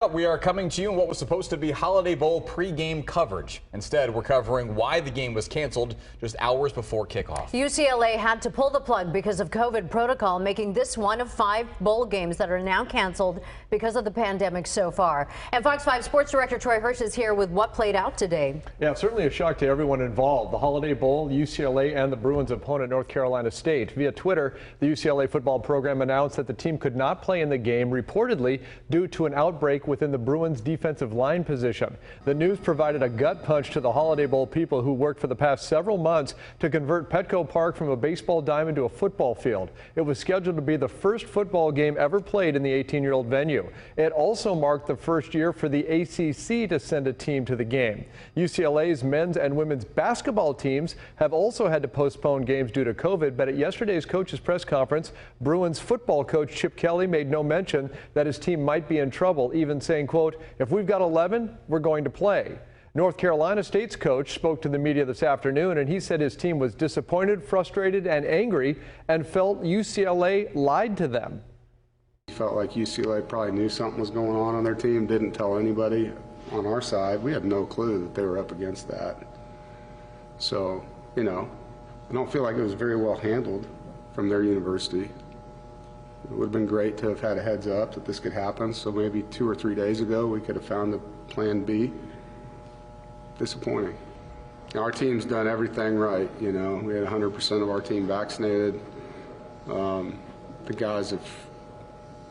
We are coming to you in what was supposed to be Holiday Bowl pregame coverage. Instead, we're covering why the game was canceled just hours before kickoff. UCLA had to pull the plug because of COVID protocol, making this one of 5 bowl games that are now canceled because of the pandemic so far. And Fox 5 Sports Director Troy Hirsch is here with what played out today. Yeah, certainly a shock to everyone involved. The Holiday Bowl, UCLA and the Bruins' opponent, North Carolina State. Via Twitter, the UCLA football program announced that the team could not play in the game, reportedly due to an outbreak within the Bruins defensive line position. The news provided a gut punch to the Holiday Bowl people who worked for the past several months to convert Petco Park from a baseball diamond to a football field. It was scheduled to be the first football game ever played in the 18-year-old venue. It also marked the first year for the ACC to send a team to the game. UCLA's men's and women's basketball teams have also had to postpone games due to COVID, but at yesterday's coaches' press conference, Bruins football coach Chip Kelly made no mention that his team might be in trouble, even saying, quote, "If we've got 11, we're going to play." North Carolina State's coach spoke to the media this afternoon, and he said his team was disappointed, frustrated, and angry, and felt UCLA lied to them. He felt like UCLA probably knew something was going on their team, didn't tell anybody on our side. We had no clue that they were up against that. So, I don't feel like it was very well handled from their university. It would have been great to have had a heads up that this could happen, so maybe 2 or 3 days ago we could have found a plan B. Disappointing. Our team's done everything right, we had 100% of our team vaccinated. The guys have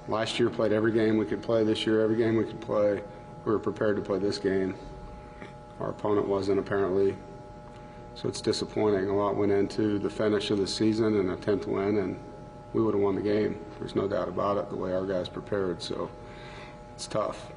last year played every game we could play, this year every game we could play. We were prepared to play this game. Our opponent wasn't, apparently. So it's disappointing. A lot went into the finish of the season and attempt to win, and we would have won the game. There's no doubt about it, the way our guys prepared, so it's tough.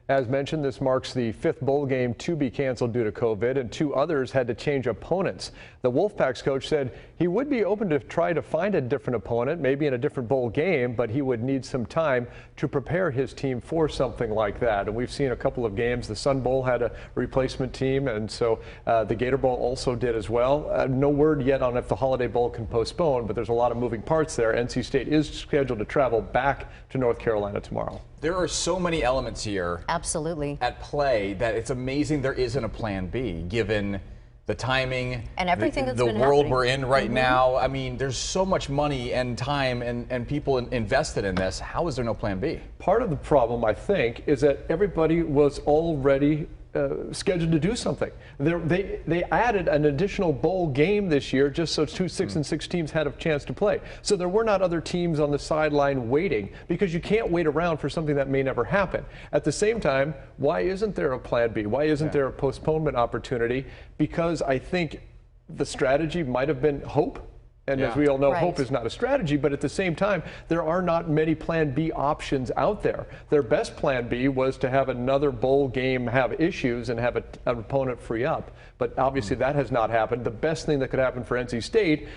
As mentioned, this marks the 5th bowl game to be canceled due to COVID, and 2 others had to change opponents. The Wolfpack's coach said he would be open to try to find a different opponent, maybe in a different bowl game, but he would need some time to prepare his team for something like that. And we've seen a couple of games. The Sun Bowl had a replacement team, and so the Gator Bowl also did as well. No word yet on if the Holiday Bowl can postpone, but there's a lot of moving parts there. NC State is scheduled to travel back to North Carolina tomorrow. There are so many elements here Absolutely. at play that it's amazing there isn't a plan B, given the timing and everything that's the been world happening. We're in right now. I mean, there's so much money and time and people invested in this. How is there no plan B? Part of the problem, I think, is that everybody was already scheduled to do something. They added an additional bowl game this year just so 2 6-6 teams had a chance to play. So there were not other teams on the sideline waiting, because you can't wait around for something that may never happen. At the same time, why isn't there a plan B? Why isn't there a postponement opportunity? Because I think the strategy might have been hope. And as we all know, hope is not a strategy, but at the same time, there are not many plan B options out there. Their best plan B was to have another bowl game have issues and have an opponent free up. But obviously that has not happened. The best thing that could happen for NC State,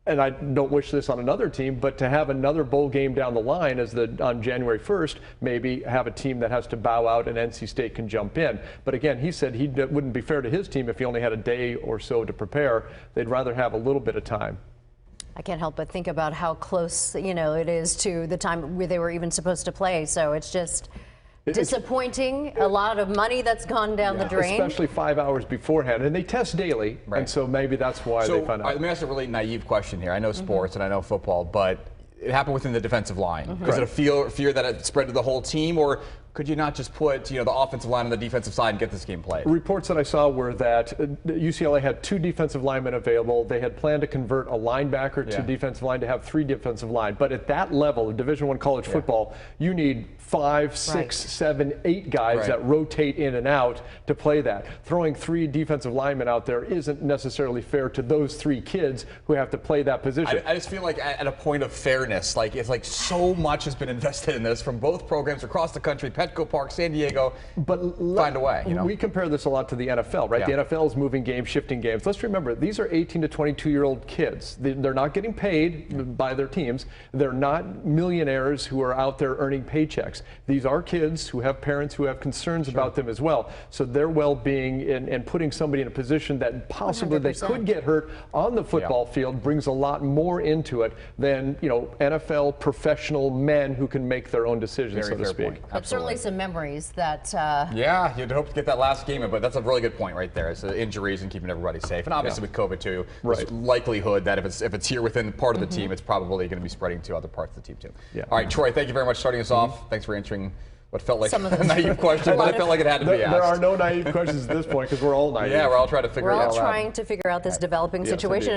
and I don't wish this on another team, but to have another bowl game down the line on January 1st, maybe have a team that has to bow out and NC State can jump in. But again, he said he wouldn't be fair to his team if he only had a day or so to prepare. They'd rather have a little bit of time. I can't help but think about how close, it is to the time where they were even supposed to play. So it's just disappointing. A lot of money that's gone down the drain. Especially 5 hours beforehand. And they test daily, and so maybe that's why they found out. Let me ask a really naive question here. I know sports and I know football, but it happened within the defensive line. Is it a fear that it spread to the whole team, or could you not just put the offensive line on the defensive side and get this game played? Reports that I saw were that UCLA had 2 defensive linemen available. They had planned to convert a linebacker to defensive line to have 3 defensive line. But at that level of Division I college football, you need 5, 6, 7, 8 guys that rotate in and out to play that. Throwing 3 defensive linemen out there isn't necessarily fair to those 3 kids who have to play that position. I just feel like at a point of fairness, it's like so much has been invested in this from both programs across the country. Petco Park, San Diego, but find a way. We compare this a lot to the NFL, right? The NFL is moving games, shifting games. Let's remember, these are 18 to 22-year-old kids. They're not getting paid by their teams. They're not millionaires who are out there earning paychecks. subjects. These are kids who have parents who have concerns about them as well. So their well-being and putting somebody in a position that possibly they 100%. could get hurt on the football field brings a lot more into it than, you know, NFL professional men who can make their own decisions, so to speak. Point. But certainly some memories that. Yeah, you'd hope to get that last game in, but that's a really good point right there. It's the injuries and keeping everybody safe, and obviously with COVID too, there's likelihood that if it's here within part of the team, it's probably going to be spreading to other parts of the team too. Yeah. All right, Troy, thank you very much for starting us off. Thanks for answering what felt like a naive question, but it felt like it had to be asked. There are no naive questions at this point because we're all naive. Yeah, we're all trying to figure it We're out. all trying to figure out this developing Yes, situation. indeed.